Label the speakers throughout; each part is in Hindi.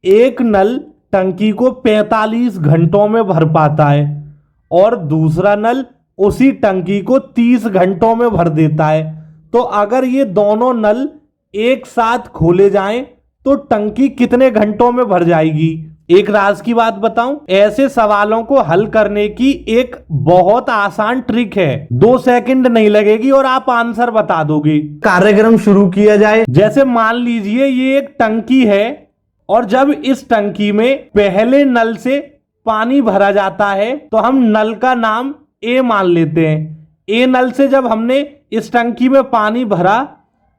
Speaker 1: एक नल टंकी को 45 घंटों में भर पाता है और दूसरा नल उसी टंकी को 30 घंटों में भर देता है। तो अगर ये दोनों नल एक साथ खोले जाएं तो टंकी कितने घंटों में भर जाएगी? एक राज की बात बताऊं, ऐसे सवालों को हल करने की एक बहुत आसान ट्रिक है। 2 सेकंड नहीं लगेगी और आप आंसर बता दोगे। कार्यक्रम शुरू किया जाए। जैसे मान लीजिए ये एक टंकी है और जब इस टंकी में पहले नल से पानी भरा जाता है तो हम नल का नाम ए मान लेते हैं। ए नल से जब हमने इस टंकी में पानी भरा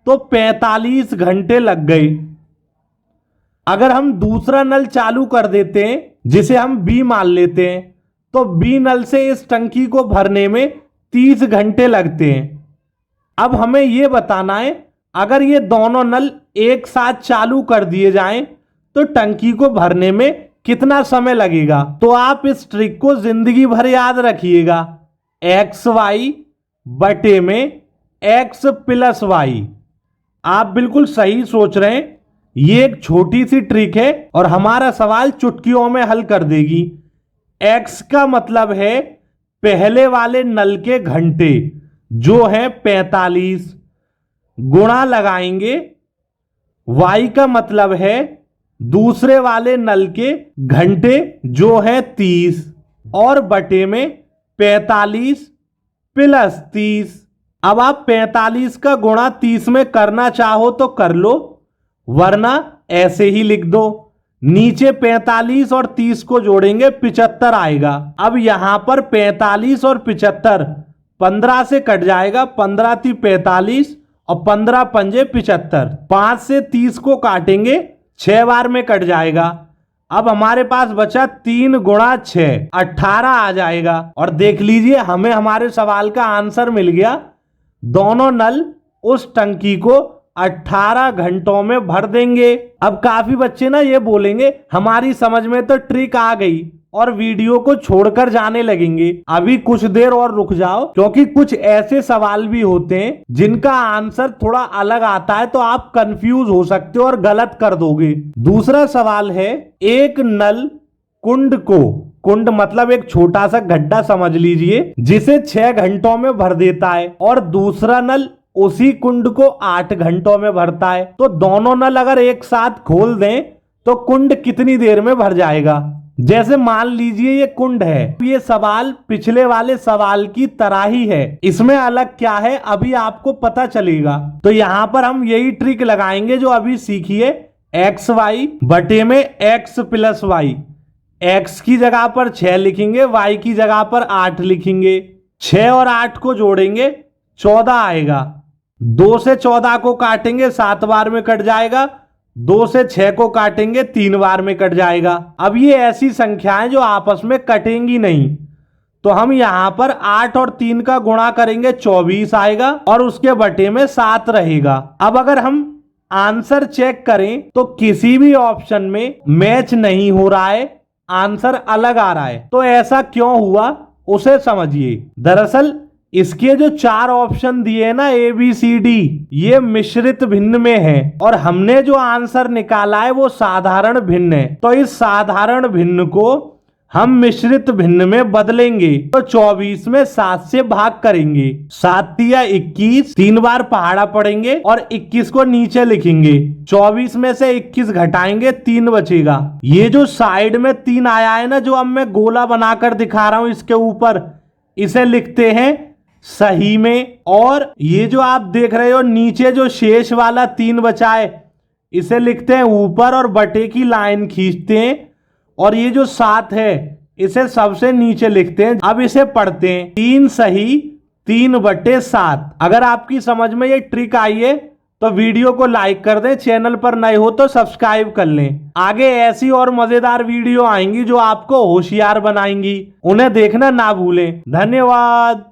Speaker 1: तो 45 घंटे लग गए। अगर हम दूसरा नल चालू कर देते हैं जिसे हम बी मान लेते हैं तो बी नल से इस टंकी को भरने में 30 घंटे लगते हैं। अब हमें यह बताना है अगर ये दोनों नल एक साथ चालू कर दिए जाएं तो टंकी को भरने में कितना समय लगेगा। तो आप इस ट्रिक को जिंदगी भर याद रखिएगा, एक्स वाई बटे में एक्स प्लस वाई। आप बिल्कुल सही सोच रहे हैं, ये एक छोटी सी ट्रिक है और हमारा सवाल चुटकियों में हल कर देगी। एक्स का मतलब है पहले वाले नल के घंटे जो है 45, गुणा लगाएंगे। वाई का मतलब है दूसरे वाले नल के घंटे जो है 30 और बटे में 45 प्लस 30। अब आप 45 का गुणा 30 में करना चाहो तो कर लो, वरना ऐसे ही लिख दो। नीचे 45 और 30 को जोड़ेंगे 75 आएगा। अब यहां पर 45 और 75 15 से कट जाएगा, 15 × 45 और 15 × 5 = 75। 5 से 30 को काटेंगे 6 बार में कट जाएगा। अब हमारे पास बचा 3 × 6 18 आ जाएगा। और देख लीजिए हमें हमारे सवाल का आंसर मिल गया। दोनों नल उस टंकी को 18 घंटों में भर देंगे। अब काफी बच्चे ना ये बोलेंगे हमारी समझ में तो ट्रिक आ गई और वीडियो को छोड़कर जाने लगेंगे। अभी कुछ देर और रुक जाओ क्योंकि कुछ ऐसे सवाल भी होते हैं जिनका आंसर थोड़ा अलग आता है तो आप कंफ्यूज हो सकते हो और गलत कर दोगे। दूसरा सवाल है, एक नल कुंड को, कुंड मतलब एक छोटा सा गड्ढा समझ लीजिए, जिसे 6 घंटों में भर देता है और दूसरा नल उसी कुंड को 8 घंटों में भरता है। तो दोनों नल अगर एक साथ खोल दें तो कुंड कितनी देर में भर जाएगा? जैसे मान लीजिए ये कुंड है, ये सवाल पिछले वाले सवाल की तरह ही है, इसमें अलग क्या है अभी आपको पता चलेगा। तो यहां पर हम यही ट्रिक लगाएंगे जो अभी सीखिए, एक्स वाई बटे में एक्स प्लस वाई। एक्स की जगह पर 6 लिखेंगे, वाई की जगह पर 8 लिखेंगे। 6 और 8 को जोड़ेंगे 14 आएगा। 2 से 14 को काटेंगे 7 बार में कट जाएगा। 2 से 6 को काटेंगे 3 बार में कट जाएगा। अब ये ऐसी संख्याएं जो आपस में कटेंगी नहीं, तो हम यहां पर 8 और 3 का गुणा करेंगे 24 आएगा और उसके बटे में 7 रहेगा। अब अगर हम आंसर चेक करें तो किसी भी ऑप्शन में मैच नहीं हो रहा है, आंसर अलग आ रहा है। तो ऐसा क्यों हुआ उसे समझिए। दरअसल इसके जो 4 ऑप्शन दिए ना ए बी सी डी, ये मिश्रित भिन्न में है और हमने जो आंसर निकाला है वो साधारण भिन्न है। तो इस साधारण भिन्न को हम मिश्रित भिन्न में बदलेंगे। तो 24 में 7 से भाग करेंगे, 7 × 21, 3 बार पहाड़ा पड़ेंगे और 21 को नीचे लिखेंगे। 24 में से 21 घटाएंगे, 3 बचेगा। ये जो साइड में 3 आया है ना, जो अब मैं गोला बनाकर दिखा रहा हूं इसके ऊपर, इसे लिखते हैं सही में। और ये जो आप देख रहे हो नीचे जो शेष वाला 3 बचा है, इसे लिखते हैं ऊपर और बटे की लाइन खींचते हैं। और ये जो 7 है इसे सबसे नीचे लिखते हैं। अब इसे पढ़ते हैं, 3 सही 3/7। अगर आपकी समझ में ये ट्रिक आई है तो वीडियो को लाइक कर दें, चैनल पर नए हो तो सब्सक्राइब कर लें। आगे ऐसी और मजेदार वीडियो आएंगी जो आपको होशियार बनाएंगी, उन्हें देखना ना भूलें। धन्यवाद।